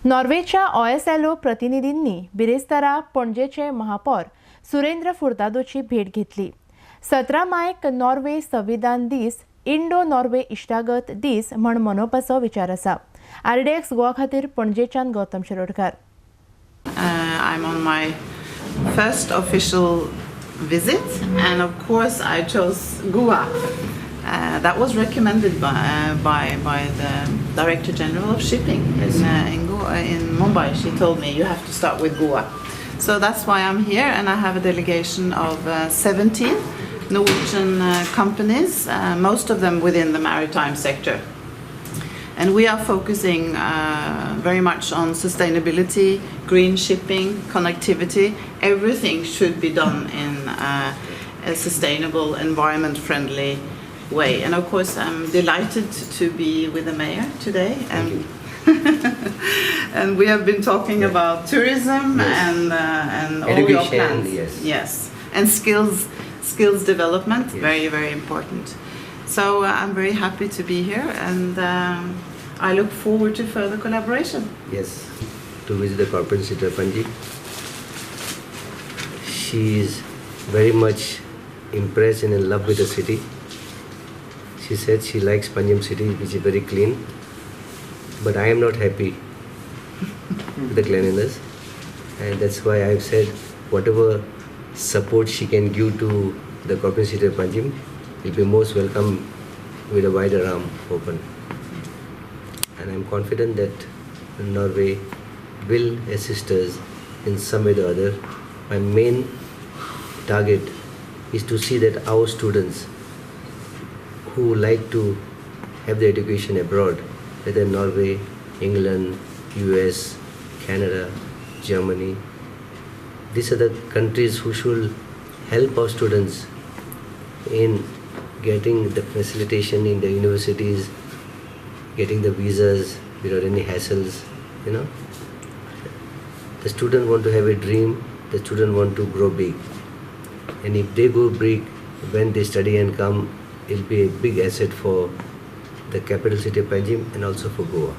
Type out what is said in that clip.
नॉर्वेच्या OSLO प्रतिनिधींनी बिरेस्तारा पणजेचे महापौर सुरेंद्र फुर्तादोची भेट घेतली. 17 मायक नॉर्वे संविधान दीस इंडो नॉर्वे इश्टागत दीस म्हण मनोवपाचो विचार आसा. RDX गोवा खातीर पणजेच्यान Gautam Shirodkar. I'm on my first official visit, and of course I chose Goa. That was recommended by the Director General of Shipping in Mumbai. She told me you have to start with Goa. So that's why I'm here, and I have a delegation of 17 Norwegian companies, most of them within the maritime sector. And we are focusing very much on sustainability, green shipping, connectivity. Everything should be done in a sustainable, environment-friendly way. And of course, I'm delighted to be with the mayor today. And we have been talking about tourism and all your plans. Yes. And skills development, very, very important. So I'm very happy to be here, and I look forward to further collaboration. Yes, to visit the corporate city of Panjim. She is very much impressed and in love with the city. She said she likes Panjim city, which is very clean. But I am not happy with the cleanliness, and that's why I've said whatever support she can give to the corporate city of Panjim will be most welcome with a wider arm open. And I'm confident that Norway will assist us in some way or other. My main target is to see that our students who like to have their education abroad, whether Norway, England, US, Canada, Germany, these are the countries who should help our students in getting the facilitation in the universities, getting the visas without any hassles, you know. The student want to have a dream, the student want to grow big. And if they go big, when they study and come, it'll be a big asset for the capital city of Panjim and also for Goa.